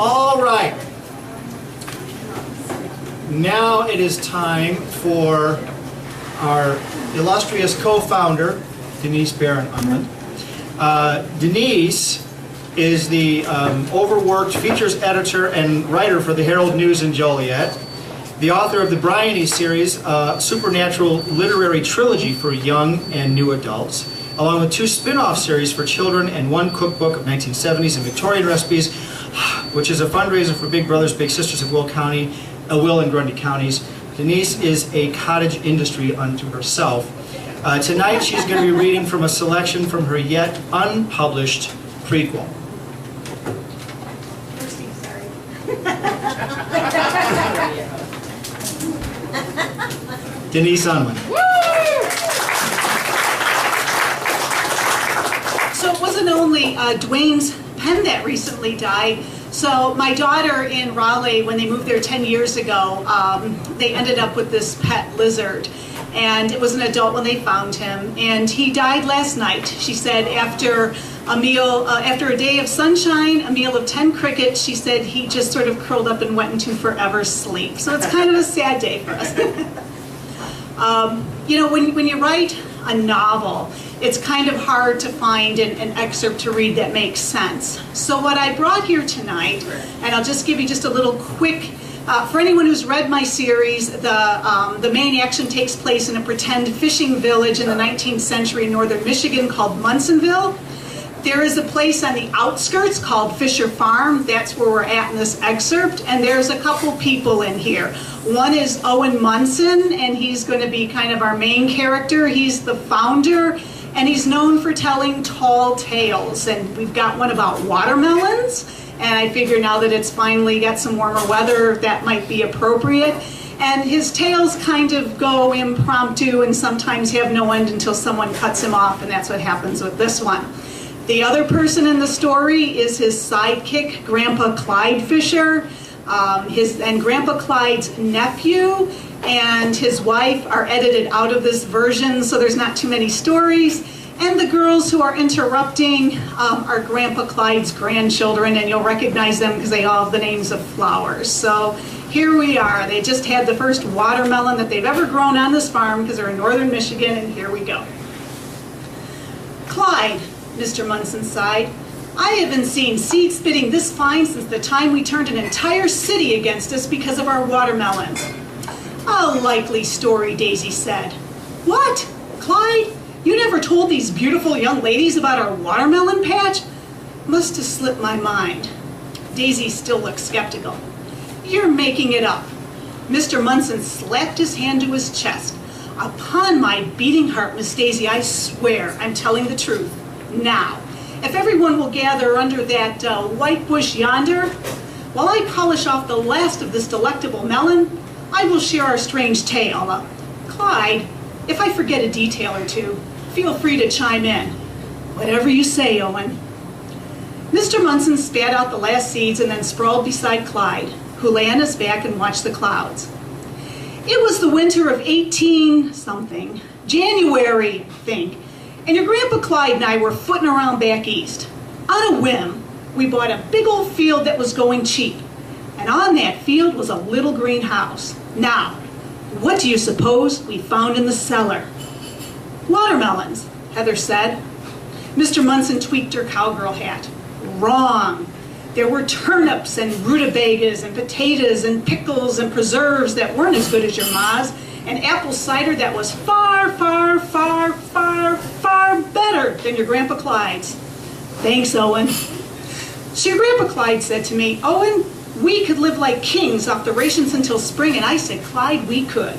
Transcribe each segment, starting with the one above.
All right. Now it is time for our illustrious co-founder, Denise Baran Unland. Denise is the overworked features editor and writer for the Herald News in Joliet, the author of the Bryony series, supernatural literary trilogy for young and new adults, along with 2 spin-off series for children and 1 cookbook of 1970s and Victorian recipes, which is a fundraiser for Big Brothers Big Sisters of Will and Grundy counties. Denise is a cottage industry unto herself. Tonight she's going to be reading from a selection from her yet unpublished prequel. Denise Unland. So it wasn't only Dwayne's pen that recently died. So my daughter in Raleigh, when they moved there 10 years ago, they ended up with this pet lizard. And it was an adult when they found him. And he died last night. She said after a meal, after a day of sunshine, a meal of 10 crickets, she said he just sort of curled up and went into forever sleep. So it's kind of a sad day for us. You know, when you write a novel, it's kind of hard to find an excerpt to read that makes sense. So what I brought here tonight, and I'll just give you just a little quick, for anyone who's read my series, the main action takes place in a pretend fishing village in the 19th century in northern Michigan called Munsonville. There is a place on the outskirts called Fisher Farm. That's where we're at in this excerpt. And there's a couple people in here. One is Owen Munson, and he's going to be kind of our main character. He's the founder, and he's known for telling tall tales. And we've got one about watermelons. And I figure now that it's finally got some warmer weather, that might be appropriate. And his tales kind of go impromptu and sometimes have no end until someone cuts him off, and that's what happens with this one. The other person in the story is his sidekick, Grandpa Clyde Fisher. And Grandpa Clyde's nephew and his wife are edited out of this version, so there's not too many stories. And the girls who are interrupting are Grandpa Clyde's grandchildren, and you'll recognize them because they all have the names of flowers. So here we are. They just had the first watermelon that they've ever grown on this farm because they're in northern Michigan, and here we go. Clyde, Mr. Munson sighed. I haven't seen seed spitting this fine since the time we turned an entire city against us because of our watermelons. A likely story, Daisy said. What? Clyde? You never told these beautiful young ladies about our watermelon patch? Must have slipped my mind. Daisy still looked skeptical. You're making it up. Mr. Munson slapped his hand to his chest. Upon my beating heart, Miss Daisy, I swear I'm telling the truth. Now, if everyone will gather under that white bush yonder, while I polish off the last of this delectable melon, I will share our strange tale. Clyde, if I forget a detail or two, feel free to chime in. Whatever you say, Owen. Mr. Munson spat out the last seeds and then sprawled beside Clyde, who lay on his back and watched the clouds. It was the winter of 18-something, January, I think, and your Grandpa Clyde and I were footing around back east. On a whim, we bought a big old field that was going cheap, and on that field was a little greenhouse. Now, what do you suppose we found in the cellar? Watermelons, Heather said. Mr. Munson tweaked her cowgirl hat. Wrong. There were turnips and rutabagas and potatoes and pickles and preserves that weren't as good as your ma's, and apple cider that was far, far, far, far, far better than your Grandpa Clyde's. Thanks, Owen. So your Grandpa Clyde said to me, Owen, we could live like kings off the rations until spring, and I said, Clyde, we could.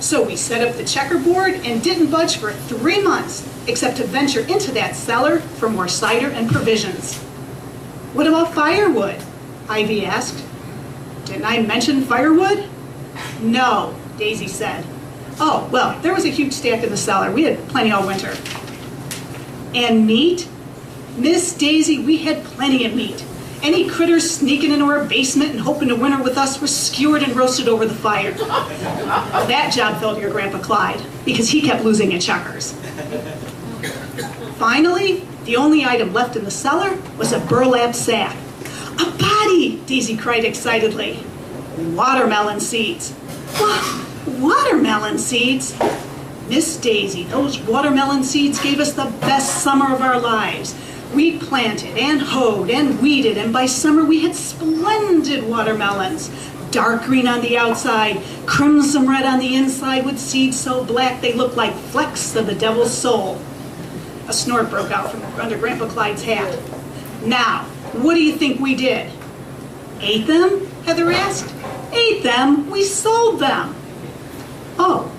So we set up the checkerboard and didn't budge for 3 months, except to venture into that cellar for more cider and provisions. What about firewood? Ivy asked. Didn't I mention firewood? No, Daisy said. Oh, well, there was a huge stack in the cellar. We had plenty all winter. And meat? Miss Daisy, we had plenty of meat. Any critters sneaking into our basement and hoping to winter with us were skewered and roasted over the fire. That job fell to your Grandpa Clyde, because he kept losing at checkers. Finally, the only item left in the cellar was a burlap sack. A body, Daisy cried excitedly. Watermelon seeds. What? Watermelon seeds? Miss Daisy, those watermelon seeds gave us the best summer of our lives. We planted and hoed and weeded, and by summer we had splendid watermelons. Dark green on the outside, crimson red on the inside, with seeds so black they looked like flecks of the devil's soul. A snort broke out from under Grandpa Clyde's hat. Now, what do you think we did? Ate them? Heather asked. Ate them? We sold them. Oh,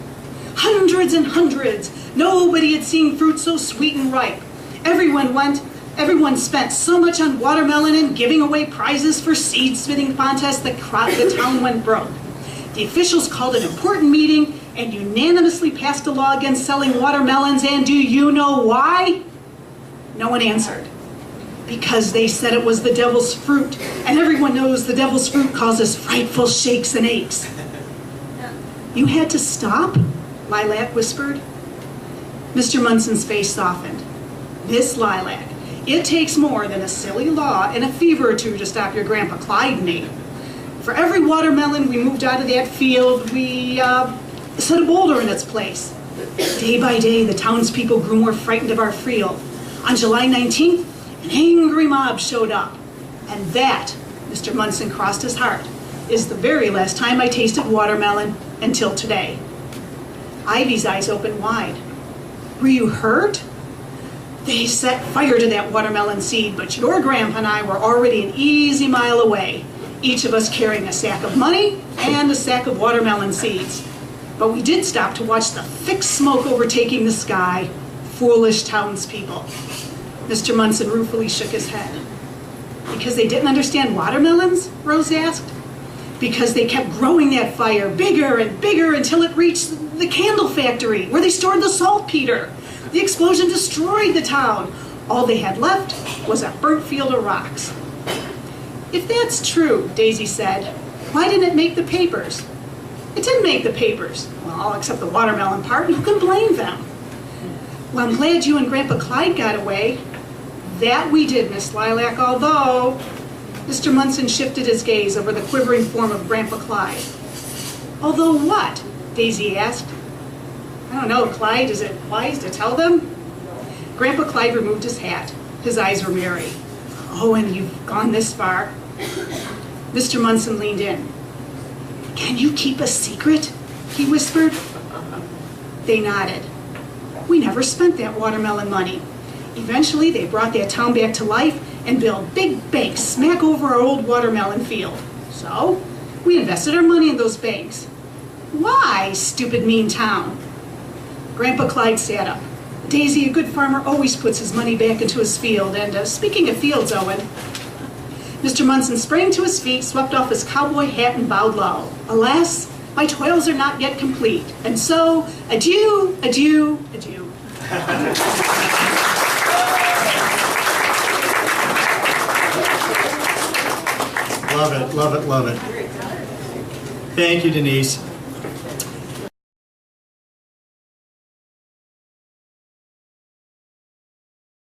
hundreds and hundreds. Nobody had seen fruit so sweet and ripe. Everyone spent so much on watermelon and giving away prizes for seed spitting contests that the town went broke. The officials called an important meeting and unanimously passed a law against selling watermelons, and do you know why? No one answered. Because they said it was the devil's fruit, and everyone knows the devil's fruit causes frightful shakes and aches. You had to stop? Lilac whispered. Mr. Munson's face softened. Miss Lilac, it takes more than a silly law and a fever or two to stop your Grandpa Clyde and me. For every watermelon we moved out of that field, we set a boulder in its place. Day by day, the townspeople grew more frightened of our field. On July 19th, an angry mob showed up. And that, Mr. Munson crossed his heart, is the very last time I tasted watermelon until today. Ivy's eyes opened wide. Were you hurt? They set fire to that watermelon seed, but your grandpa and I were already an easy mile away, each of us carrying a sack of money and a sack of watermelon seeds. But we did stop to watch the thick smoke overtaking the sky. Foolish townspeople. Mr. Munson ruefully shook his head. Because they didn't understand watermelons? Rose asked. Because they kept growing that fire bigger and bigger until it reached the candle factory where they stored the saltpeter. The explosion destroyed the town. All they had left was a burnt field of rocks. If that's true, Daisy said, why didn't it make the papers? It didn't make the papers. Well, all except the watermelon part. Who can blame them? Well, I'm glad you and Grandpa Clyde got away. That we did, Miss Lilac, although... Mr. Munson shifted his gaze over the quivering form of Grandpa Clyde. Although what? Daisy asked. I don't know, Clyde, is it wise to tell them? Grandpa Clyde removed his hat. His eyes were merry. Oh, and you've gone this far. Mr. Munson leaned in. Can you keep a secret? He whispered. They nodded. We never spent that watermelon money. Eventually, they brought that town back to life and built big banks smack over our old watermelon field. So, we invested our money in those banks. Why, stupid mean town? Grandpa Clyde sat up. Daisy, a good farmer, always puts his money back into his field. And speaking of fields, Owen, Mr. Munson sprang to his feet, swept off his cowboy hat, and bowed low. Alas, my toils are not yet complete. And so, adieu, adieu, adieu. Love it, love it, love it. Thank you, Denise.